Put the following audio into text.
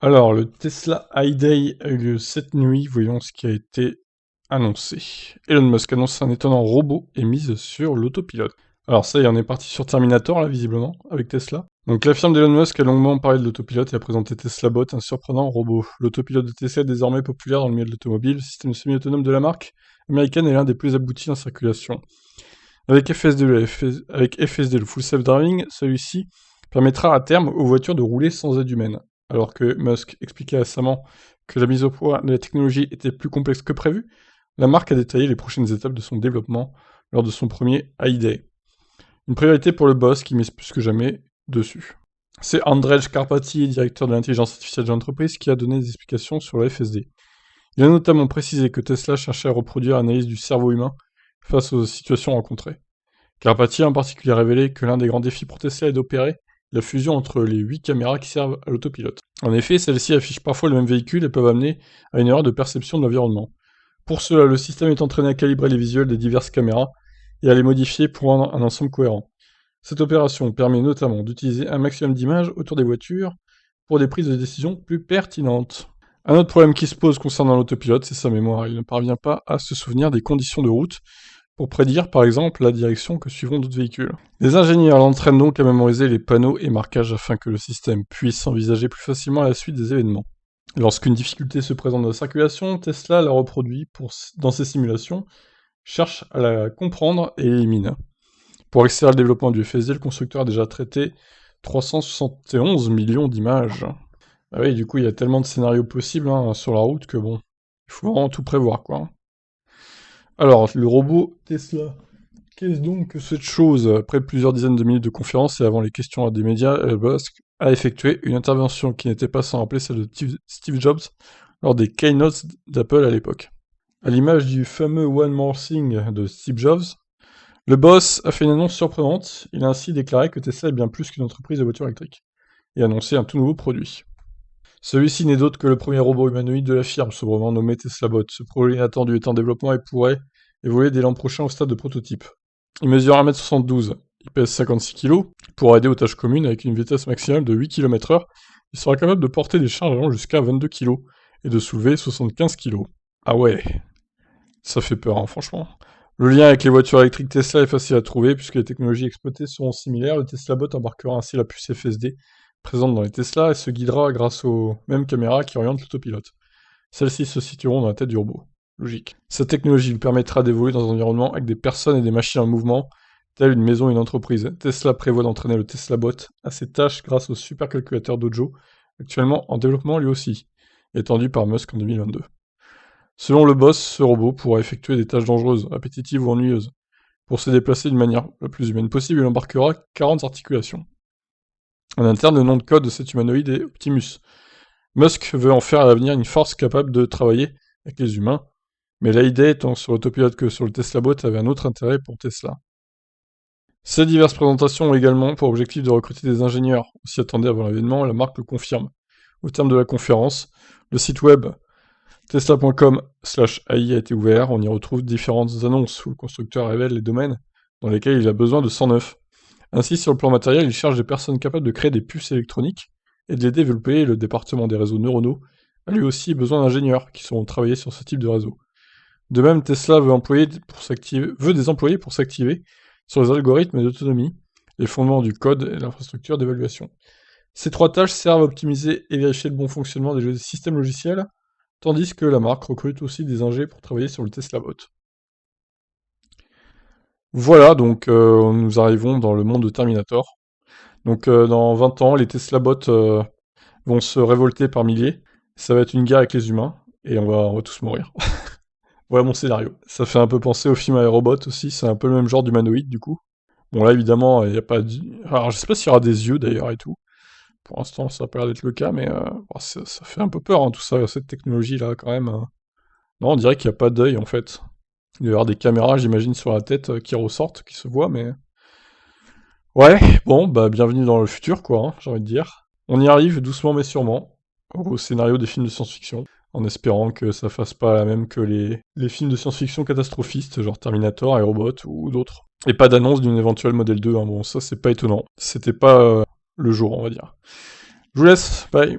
Alors, le Tesla High a eu lieu cette nuit, voyons ce qui a été annoncé. Elon Musk annonce un étonnant robot et mise sur l'autopilote. Alors ça y est, on est parti sur Terminator, là, visiblement, avec Tesla. Donc la firme d'Elon Musk a longuement parlé de l'autopilote et a présenté Tesla Bot, un surprenant robot. L'autopilote de Tesla est désormais populaire dans le milieu de l'automobile. Le système semi-autonome de la marque américaine est l'un des plus aboutis en circulation. Avec FSD, le Full Self Driving, celui-ci permettra à terme aux voitures de rouler sans aide humaine. Alors que Musk expliquait récemment que la mise au point de la technologie était plus complexe que prévu, la marque a détaillé les prochaines étapes de son développement lors de son premier High-Day. Une priorité pour le boss qui mise plus que jamais dessus. C'est Andrzej Karpathy, directeur de l'intelligence artificielle de l'entreprise, qui a donné des explications sur le FSD. Il a notamment précisé que Tesla cherchait à reproduire l'analyse du cerveau humain face aux situations rencontrées. Karpathy a en particulier révélé que l'un des grands défis pour Tesla est d'opérer la fusion entre les 8 caméras qui servent à l'autopilote. En effet, celles-ci affichent parfois le même véhicule et peuvent amener à une erreur de perception de l'environnement. Pour cela, le système est entraîné à calibrer les visuels des diverses caméras et à les modifier pour rendre un ensemble cohérent. Cette opération permet notamment d'utiliser un maximum d'images autour des voitures pour des prises de décision plus pertinentes. Un autre problème qui se pose concernant l'autopilote, c'est sa mémoire. Il ne parvient pas à se souvenir des conditions de route pour prédire, par exemple, la direction que suivront d'autres véhicules. Les ingénieurs l'entraînent donc à mémoriser les panneaux et marquages afin que le système puisse envisager plus facilement la suite des événements. Lorsqu'une difficulté se présente dans la circulation, Tesla la reproduit dans ses simulations, cherche à la comprendre et élimine. Pour accélérer le développement du FSD, le constructeur a déjà traité 371 millions d'images. Ah oui, du coup, il y a tellement de scénarios possibles sur la route que bon, il faut vraiment tout prévoir, quoi. Alors, le robot Tesla. Qu'est-ce donc que cette chose? Après plusieurs dizaines de minutes de conférence et avant les questions à des médias, Elon Musk a effectué une intervention qui n'était pas sans rappeler celle de Steve Jobs lors des keynotes d'Apple à l'époque. À l'image du fameux One More Thing de Steve Jobs, le boss a fait une annonce surprenante. Il a ainsi déclaré que Tesla est bien plus qu'une entreprise de voitures électriques et annoncé un tout nouveau produit. Celui-ci n'est d'autre que le premier robot humanoïde de la firme, sobrement nommé Tesla Bot. Ce projet inattendu est en développement et pourrait évoluer dès l'an prochain au stade de prototype. Il mesure 1m72, il pèse 56 kg, il pourra aider aux tâches communes avec une vitesse maximale de 8 km/h, il sera capable de porter des charges allant jusqu'à 22 kg et de soulever 75 kg. Ah ouais, ça fait peur, hein, franchement. Le lien avec les voitures électriques Tesla est facile à trouver puisque les technologies exploitées seront similaires. Le Tesla Bot embarquera ainsi la puce FSD présente dans les Tesla et se guidera grâce aux mêmes caméras qui orientent l'autopilote. Celles-ci se situeront dans la tête du robot. Logique. Cette technologie lui permettra d'évoluer dans un environnement avec des personnes et des machines en mouvement, telle une maison ou une entreprise. Tesla prévoit d'entraîner le Tesla Bot à ses tâches grâce au supercalculateur Dojo, actuellement en développement lui aussi, étendu par Musk en 2022. Selon le boss, ce robot pourra effectuer des tâches dangereuses, répétitives ou ennuyeuses. Pour se déplacer d'une manière la plus humaine possible, il embarquera 40 articulations. En interne, le nom de code de cet humanoïde est Optimus. Musk veut en faire à l'avenir une force capable de travailler avec les humains, mais l'idée, tant sur l'autopilote que sur le Tesla Bot, avait un autre intérêt pour Tesla. Ces diverses présentations ont également pour objectif de recruter des ingénieurs. On s'y attendait avant l'événement, la marque le confirme. Au terme de la conférence, le site web tesla.com/AI a été ouvert, on y retrouve différentes annonces où le constructeur révèle les domaines dans lesquels il a besoin de 109. Ainsi, sur le plan matériel, il cherche des personnes capables de créer des puces électroniques et de les développer, et le département des réseaux neuronaux a lui aussi besoin d'ingénieurs qui sauront travailler sur ce type de réseau. De même, Tesla veut des employés pour s'activer sur les algorithmes d'autonomie, les fondements du code et l'infrastructure d'évaluation. Ces trois tâches servent à optimiser et vérifier le bon fonctionnement des systèmes logiciels, tandis que la marque recrute aussi des ingés pour travailler sur le Tesla Bot. Voilà, donc nous arrivons dans le monde de Terminator. Donc dans 20 ans, les Tesla Bots vont se révolter par milliers, ça va être une guerre avec les humains, et on va tous mourir. Voilà mon scénario. Ça fait un peu penser au film iRobot aussi, c'est un peu le même genre d'humanoïde du coup. Bon là évidemment, il n'y a pas alors je sais pas s'il y aura des yeux d'ailleurs et tout. Pour l'instant ça a pas l'air d'être le cas, mais ça fait un peu peur tout ça, cette technologie là quand même. Non, on dirait qu'il n'y a pas d'œil en fait. Il doit y avoir des caméras, j'imagine, sur la tête qui ressortent, qui se voient, mais... Ouais, bon, bah bienvenue dans le futur quoi, j'ai envie de dire. On y arrive doucement mais sûrement, au scénario des films de science-fiction, en espérant que ça fasse pas la même que les films de science-fiction catastrophistes, genre Terminator, iRobot ou d'autres. Et pas d'annonce d'une éventuelle Model 2, bon ça c'est pas étonnant. C'était pas le jour, on va dire. Je vous laisse, bye.